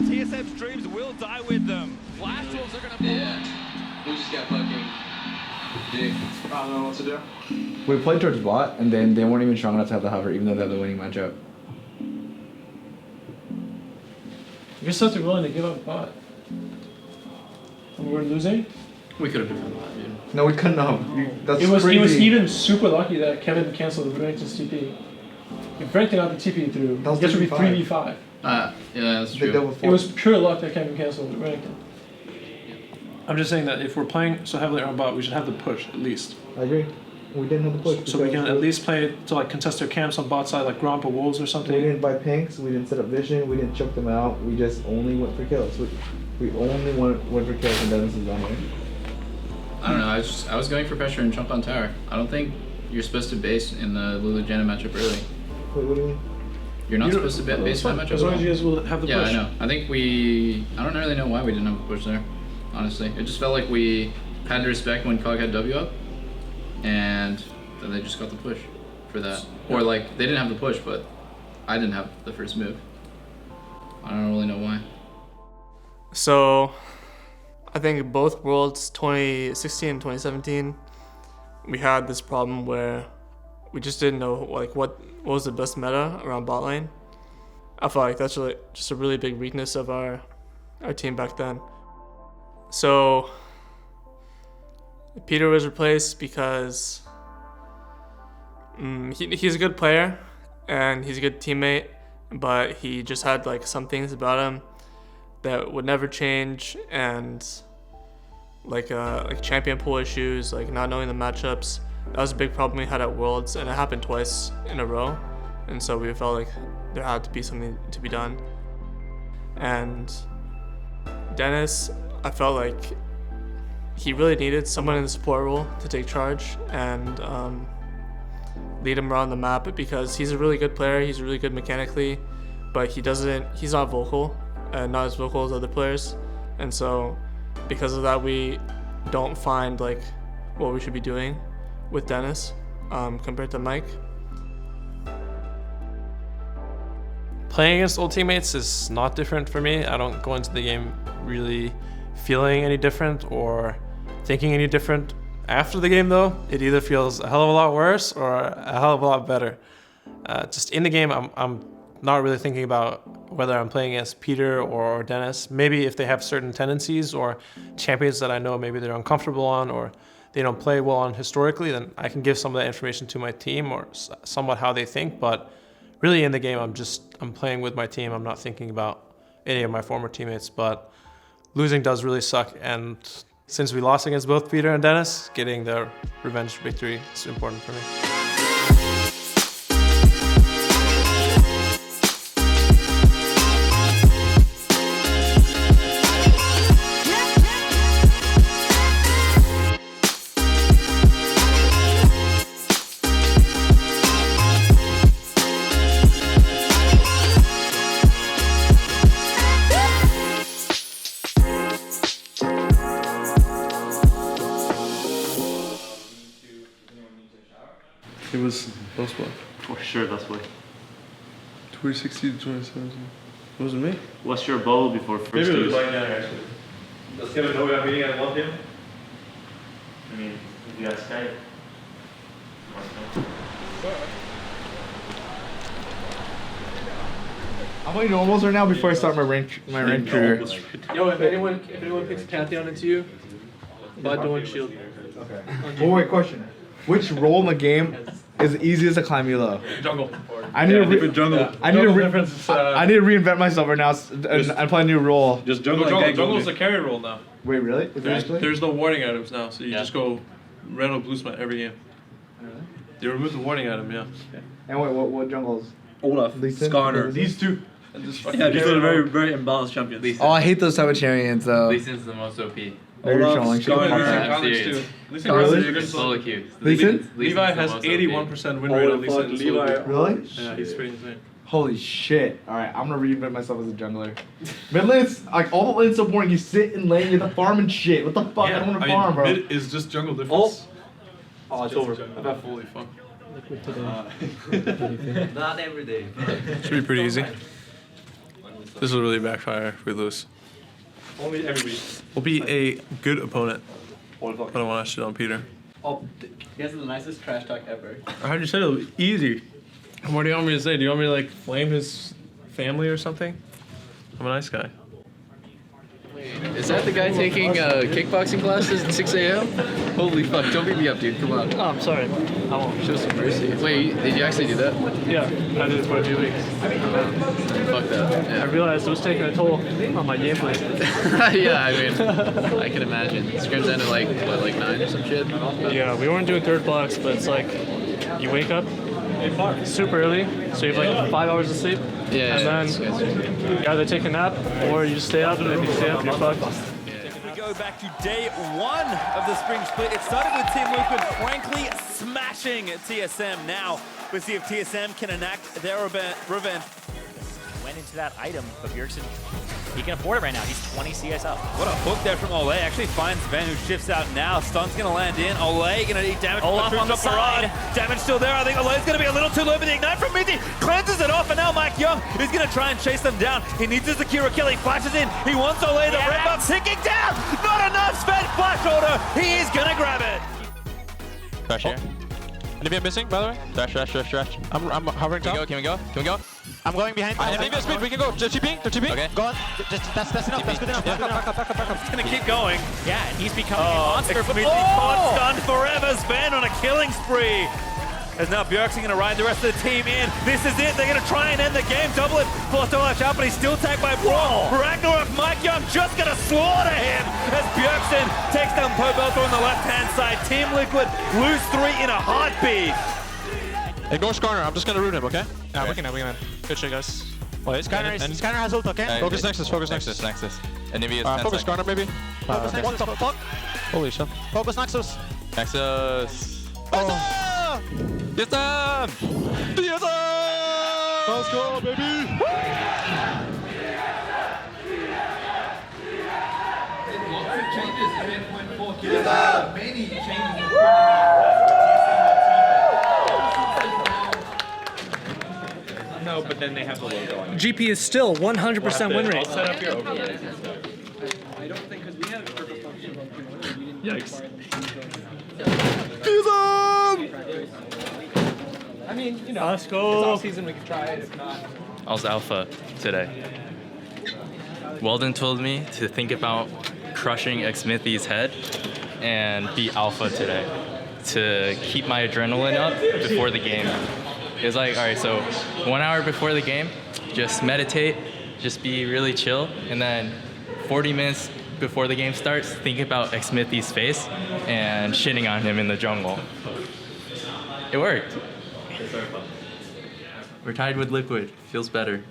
TSM's dreams will die with them. Flash wolves are gonna pull up. We just got fucking dick. I don't know what to do. We played towards bot, and then they weren't even strong enough to have the hover, even though they have the winning matchup. You're such a willing to give up bot. And we're losing? We could have been bot, dude. No, we couldn't have. That's It was crazy. even super lucky that Kevin canceled the Renekton's TP. If Renekton got the TP through, That was it gets to be 3v5. 3v5. Yeah, that's They true. double It was pure luck that Kevin canceled Renekton. I'm just saying that if we're playing so heavily on bot, we should have the push at least. I agree. We didn't have the push. So we can at least play to like contest their camps on bot side, like Gromp or Wolves or We something. didn't buy pinks, we didn't set up vision, we didn't choke them out, we just only went for kills. We only went for kills and Dennis is on there. I don't know. I was going for pressure and jump on tower. I don't think you're supposed to base in the Lulu Janna matchup early. Wait, what do you mean? You're not supposed to base that matchup. As long as you guys will have the Yeah, push. I know. I think I don't really know why we didn't have a push there. Honestly, it just felt like we had to respect when Cog had W up, and then they just got the push for that. Or like they didn't have the push, but I didn't have the first move. I don't really know why. So, I think both Worlds 2016 and 2017, we had this problem where we just didn't know like what was the best meta around bot lane. I felt like that's really, just a really big weakness of our team back then. So, Peter was replaced because he's a good player and he's a good teammate, but he just had like some things about him that would never change, and like champion pool issues, like not knowing the matchups. That was a big problem we had at Worlds, and it happened twice in a row, and so we felt like there had to be something to be done. And Dennis, I felt like he really needed someone in the support role to take charge and lead him around the map, because he's a really good player, he's really good mechanically, but he's not vocal, and not as vocal as other players, and so because of that we don't find like what we should be doing with Dennis compared to Mike. Playing against old teammates is not different for me. I don't go into the game really feeling any different or thinking any different. After the game though, it either feels a hell of a lot worse or a hell of a lot better. Just in the game, I'm not really thinking about whether I'm playing against Peter or Dennis. Maybe if they have certain tendencies or champions that I know maybe they're uncomfortable on or they don't play well on historically, then I can give some of that information to my team or somewhat how they think. But really in the game, I'm playing with my team. I'm not thinking about any of my former teammates, but losing does really suck. And since we lost against both Peter and Dennis, getting the revenge victory is important for me. It was last one. For sure, that's why. 2016 to 2017. It wasn't me. What's your bubble before first Maybe it was use? like that actually. Does Kevin know we are meeting at 1 p.m.? I mean, if you got Skype. How many normals are now before I start my rank career? Yo, if anyone picks Pantheon into you, bot don't shield. Okay. Oh wait, question. Which role in the game is the easiest to climb elo? Jungle. I need to I need to reinvent myself right now and play a new role. Just jungle. Jungle's a carry role now. Wait, really? Is it actually? There's no warning items now, so you just go red or blue smite every game. Really? They removed the warning item, yeah. And wait, what jungles? Olaf, Lee Sin? Skarner. These two. Yeah, these are very, very imbalanced champions. Oh, I hate those type of chariots though. Lee Sin's the most OP. Very Olaf, trolling. Skarner, I'm Alex serious. too. Really? It's solo queue. Lee Sin? Levi has 81% win rate on Lee Sin. Levi. Really? Yeah, he's pretty insane. Holy shit. Alright, I'm gonna reinvent myself as a jungler. Mid lane's, like, all the lane's so boring. You sit in lane, you have to farm and shit. What the fuck? I don't wanna farm, bro. Mid is just jungle difference. Oh, it's over. Holy fuck. Liquid today. Not every day. Should be pretty easy. This will really backfire if we lose. Only every week. We'll be a good opponent. All the I don't want to shit on Peter. Oh, he has the nicest trash talk ever. I heard you said it'll be easy. What do you want me to say? Do you want me to like flame his family or something? I'm a nice guy. Is that the guy taking kickboxing classes at 6 a.m.? Holy fuck, don't beat me up, dude. Come on. Oh, I'm sorry. I won't. Show some mercy. Wait, did you actually do that? Yeah, I did it for a few weeks. Fuck that. I Yeah, realized it was taking a toll on my gameplay. yeah, I mean, I can imagine. Scrims ended like, what, like 9 or some shit? Yeah, we weren't doing third blocks, but it's like you wake up super early, so you have like 5 hours of sleep. Yeah, And then you either take a nap or you just stay up, and if you stay up, you're fucked. We go back to day 1 of the spring split. It started with Team Liquid frankly smashing TSM. Now we'll see if TSM can enact their revenge. Went into that item, but Bjergsen, he can afford it right now. He's 20 CS up. What a hook there from Ole. Actually finds Sven, who shifts out now. Stun's gonna land in. Ole gonna eat damage. Olaf on the side. Damage still there. I think Ole's gonna be a little too low, but the ignite from Mithi cleanses it off, and now Mike Young is gonna try and chase them down. He needs to secure a kill. He flashes in. He wants Ole. The red buff ticking down. Not enough. Sven flash order. He is gonna grab it. Trash here. Anybody missing, by the way? Trash. I'm hovering top. Can we go? I'm going behind. I have Navia speed. We can go. They're TPing. Okay. Go on. That's enough. That's good enough. Back up. He's gonna keep going. Yeah, and he's becoming a monster for me. Stunned forever. Sven on a killing spree. As now Bjergsen gonna ride the rest of the team in. This is it. They're gonna try and end the game. Double it. Forced to lash out, but he's still tagged by Brawl. Ragnarok, Mike Young just gonna slaughter him as Bjergsen takes down Pobelter on the left-hand side. Team Liquid lose 3 in a heartbeat. Ignore Skarner. I'm just gonna root him, okay? Yeah, we can end. Good shit, guys. Wait, Scanner has ult, okay? Focus Nexus. And maybe it's Focus Skarner, maybe. Focus Nexus. What the fuck? Holy shit. Focus Nexus. Nexus. TSM! Let's go, baby! No, but then they have the logo on it. GP is still 100% win rate. Set up your overlay. Yikes. I mean, you know, let's go. It's off season, we can try it. If not, I was alpha today. Weldon told me to think about crushing Xmithy's head and be alpha today to keep my adrenaline up before the game. It was like, all right, so 1 hour before the game, just meditate, just be really chill, and then 40 minutes before the game starts, think about Xmithy's face and shitting on him in the jungle. It worked. We're tied with Liquid. Feels better.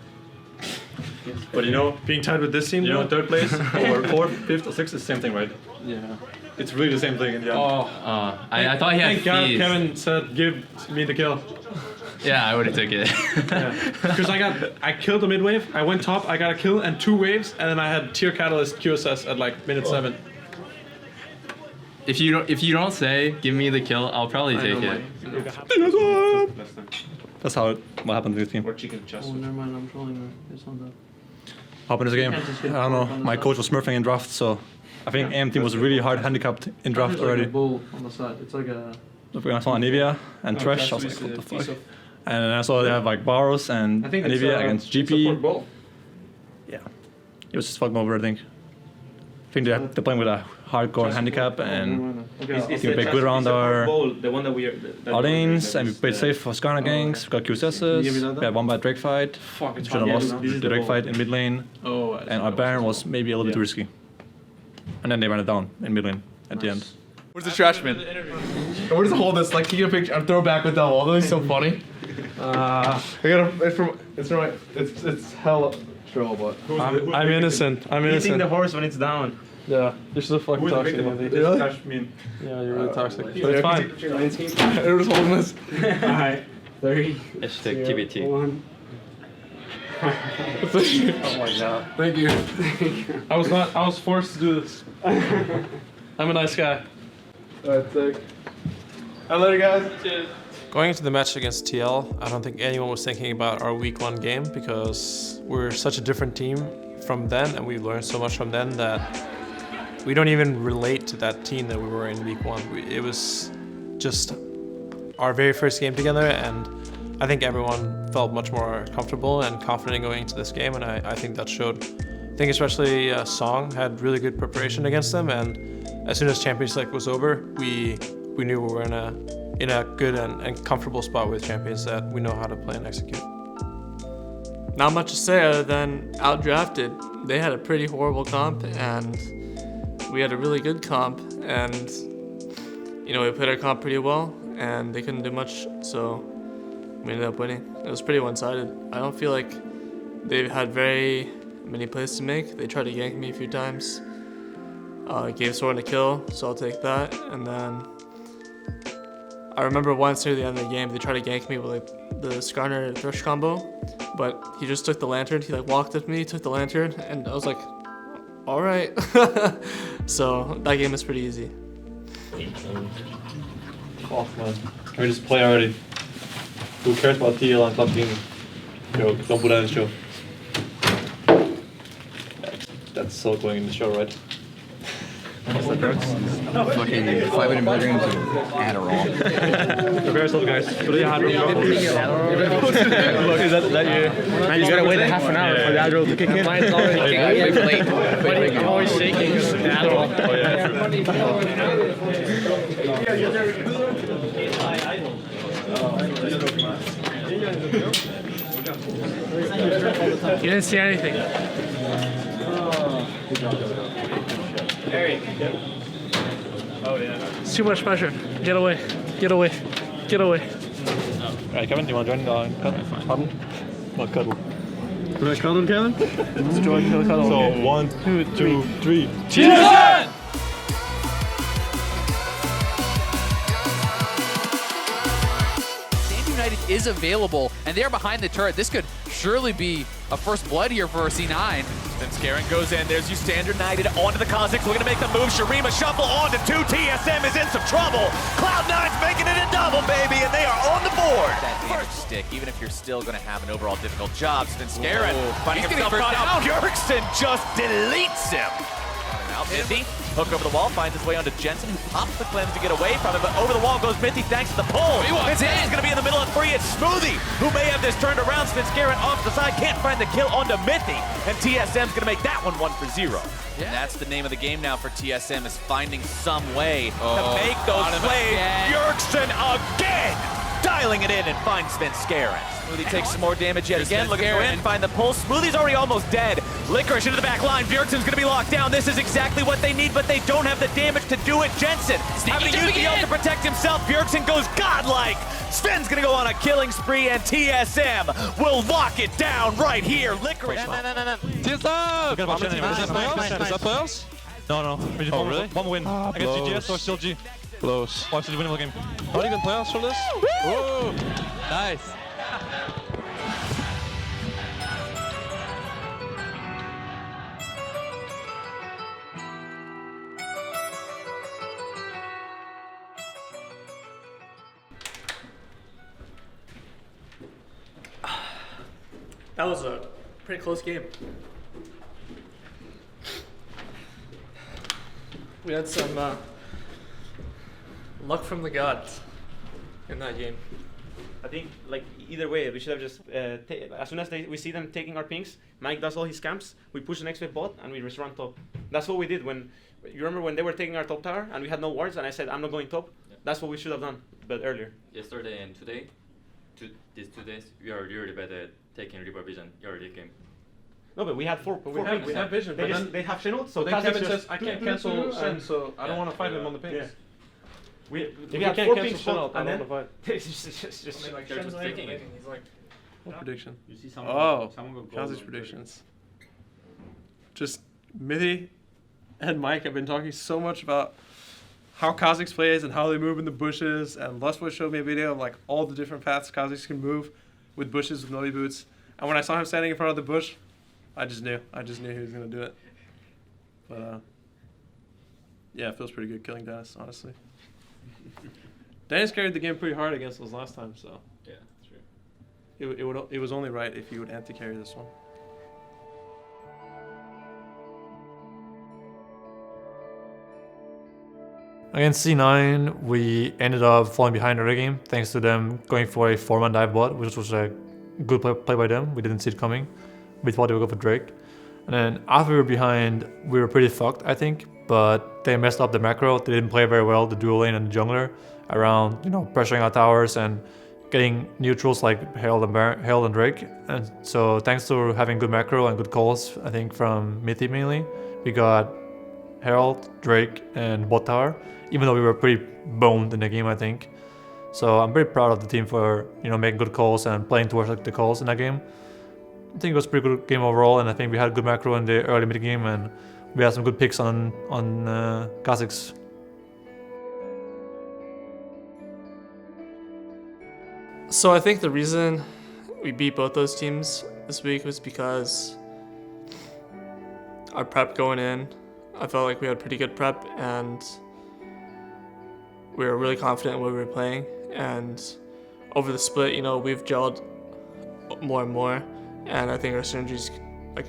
But you know, being tied with this team, you know, third place or fourth, fifth, or sixth is the same thing, right? Yeah. It's really the same thing in the end. I thought he had Thank God fees. Kevin said, give me the kill. Yeah, I would have took it. Because I killed the mid wave, I went top, I got a kill and 2 waves, and then I had tier catalyst QSS at like minute 7. If you don't say give me the kill, I'll probably take it. That's what happened to this team. oh, never mind, I'm trolling. It's on the. Hop in this game. I don't know. My coach was smurfing in draft, so I think AM team was really hard handicapped in draft There's already. like a bull on the side. It's like a. I saw Anivia and Trash. I was like, what the fuck? And then I saw they have like Baros and Anivia against GP. Yeah. It was just fucking over, I think. I think they're playing with a hardcore handicap and I think we played good around our lanes and we played safe for Skarner ganks, we got QSSs, we had one bad Drake fight, should have lost the Drake fight in mid lane, and our Baron was maybe a little bit too risky. And then they ran it down in mid lane at the end. Where's the trash bin? Where does hold this? Like, take a picture and throw back with that wall. That is so funny. I gotta. It's hella troll, but. I'm innocent. I'm innocent. Eating the horse when it's down. Yeah, this is a fucking toxic. Really? Yeah, you're really toxic. But it's fine. Where's holding this? Alright. 30. Hashtag TBT. Oh my god. Thank you. I was forced to do this. I'm a nice guy. Alright, sick. Alright, later, guys. Cheers. Going into the match against TL, I don't think anyone was thinking about our week 1 game because we're such a different team from then, and we've learned so much from then that we don't even relate to that team that we were in week 1. It was just our very first game together, and I think everyone felt much more comfortable and confident going into this game, and I think that showed. I think especially Song had really good preparation against them, and as soon as Champions League was over, we knew we were in a good and comfortable spot with champions that we know how to play and execute. Not much to say other than outdrafted. They had a pretty horrible comp, and we had a really good comp, and we played our comp pretty well, and they couldn't do much, so we ended up winning. It was pretty one-sided. I don't feel like they've had very many plays to make. They tried to gank me a few times. Gave Soren a kill, so I'll take that. And then I remember once near the end of the game, they tried to gank me with the Skarner Thrush combo, but he just took the lantern. He walked up to me, took the lantern, and I was like, all right. So that game was pretty easy. Off, man. Can we just play already? Who cares about TL and club team? Don't put that in the show. That's so going in the show, right? Fucking 500 milligrams of Adderall. Prepare yourself, guys. Look, is that you? Man, you gotta wait half an hour for the Adderall to kick in. Mine's already late. I'm always shaking because of the Adderall. Oh, yeah, You didn't see anything. Oh, yeah. It's too much pressure. Get away. Get away. Get away. Alright, Kevin, do you want to join the cuddle? What cuddle? Can I cuddle, Kevin? Let's join the cuddle. So, 1, 2, 3. TSM! United is available, and they're behind the turret. This could surely be a first blood here for C9. Then Skaran goes in. There's you standard United onto the Kazakhs. We're going to make the move. Shurima shuffle on to 2. TSM is in some trouble. Cloud9's making it a double, baby, and they are on the board. That damage stick, even if you're still going to have an overall difficult job. Then Skaran finding He's himself getting caught out. out. Bjergsen just deletes him. Mithy, hook over the wall, finds his way onto Jensen, who pops the cleanse to get away from him, but over the wall goes Mithy thanks to the pull. Mithy's going to be in the middle of 3. It's Smoothie who may have this turned around. Skaran off the side, can't find the kill onto Mithy, and TSM's going to make that one 1-0. And that's the name of the game now for TSM, is finding some way To make those plays, Bjergsen again! Dialing it in and finds Skaran. Smoothie takes some more damage yet again, looking to go in, find the pull. Smoothie's already almost dead. Licorice into the back line. Bjergsen's going to be locked down. This is exactly what they need, but they don't have the damage to do it. Jensen having to use the ult to protect himself. Bjergsen goes godlike. Sven's going to go on a killing spree, and TSM will lock it down right here. Licorice. TSM! Is that playoffs? No. We just really? one win against GGS, so still G. Close. Watch the winning game. Not even playoffs for this? Whoa! Nice. That was a pretty close game. We had some luck from the gods in that game. I think, either way, we should have just, as soon as we see them taking our pings, Mike does all his camps, we push the next wave bot, and we just run top. That's what we did when, you remember when they were taking our top tower, and we had no wards, and I said, I'm not going top? Yeah. That's what we should have done, but earlier. Yesterday and today, these 2 days, we are really bad at taking Reaper Vision early game. No, but we had four pings. We have vision, They have Chinook, so then Kevin says, just I can't cancel, and so I don't want to fight him on the pings. Yeah. We had 4 pings spot, I and don't then want to fight. just Like, They're just taking it. He's like, What prediction? You see someone go Kazi's predictions. Just Mithy and Mike have been talking so much about how Kha'Zix plays and how they move in the bushes, and Lustwood showed me a video of all the different paths Kha'Zix can move with bushes with Novi boots. And when I saw him standing in front of the bush, I just knew he was gonna do it. But yeah, it feels pretty good killing Dennis, honestly. Dennis carried the game pretty hard against us last time, so Yeah, true. it was only right if he would anti-carry this one. Against C9, we ended up falling behind early game thanks to them going for a 4-man dive bot, which was a good play by them. We didn't see it coming. We thought they would go for Drake. And then after we were behind, we were pretty fucked, I think. But they messed up the macro. They didn't play very well, the dual lane and the jungler, around, you know, pressuring our towers and getting neutrals like Herald and Drake. And so thanks to having good macro and good calls, I think from mid team mainly, we got Herald, Drake, and bot tower, even though we were pretty boned in the game, I think. So I'm pretty proud of the team for, you know, making good calls and playing towards like, the calls in that game. I think it was a pretty good game overall, and I think we had good macro in the early mid game, and we had some good picks on Kha'Zix. So I think the reason we beat both those teams this week was because our prep going in, I felt like we had pretty good prep and we were really confident in what we were playing. And over the split, you know, we've gelled more and more, and I think our synergy's like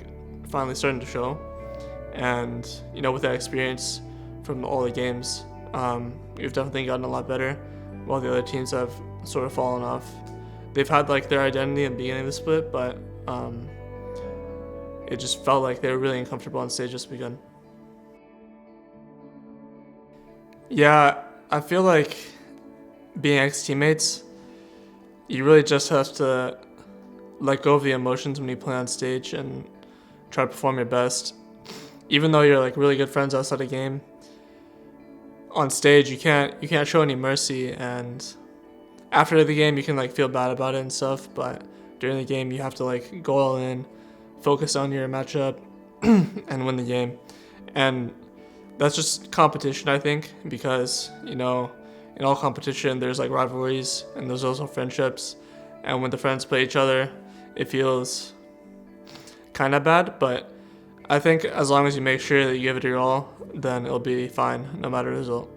finally starting to show. And you know, with that experience from all the games, we've definitely gotten a lot better, while the other teams have sort of fallen off. They've had like their identity in the beginning of the split, but it just felt like they were really uncomfortable on stage this weekend. Yeah, I feel like being ex-teammates, you really just have to let go of the emotions when you play on stage and try to perform your best. Even though you're like really good friends outside the game, on stage you can't show any mercy, and after the game you can like feel bad about it and stuff, but during the game you have to like go all in, focus on your matchup and win the game. And that's just competition, I think, because, you know, in all competition there's like rivalries and there's also friendships, and when the friends play each other it feels kind of bad, but I think as long as you make sure that you give it your all, then it'll be fine no matter the result.